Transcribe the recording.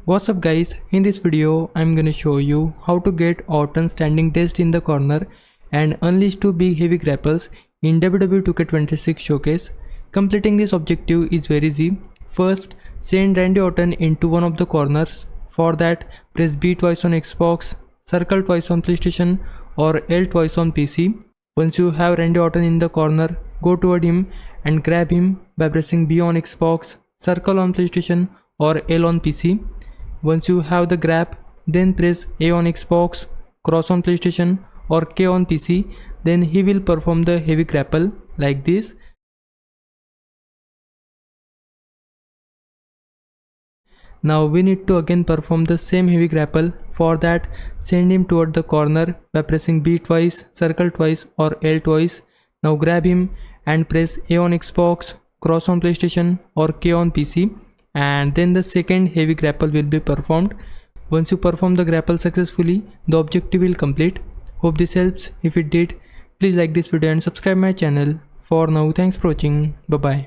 What's up guys, in this video I'm gonna show you how to get Orton standing dazed in the corner and unleash 2 big heavy grapples in WWE 2K26 showcase. Completing this objective is very easy. First, send Randy Orton into one of the corners. For that, press B twice on Xbox, circle twice on PlayStation or L twice on PC. Once you have Randy Orton in the corner, go toward him and grab him by pressing B on Xbox, circle on PlayStation or L on PC. Once you have the grab, then press A on Xbox, cross on PlayStation or K on PC, then he will perform the heavy grapple like this. Now we need to again perform the same heavy grapple. For that, send him toward the corner by pressing B twice, circle twice or L twice. Now grab him and press A on Xbox, cross on PlayStation or K on PC, and then the second heavy grapple will be performed. Once you perform the grapple successfully, the objective will complete. Hope this helps. If it did, please like this video and subscribe my channel. For now, thanks for watching. Bye bye.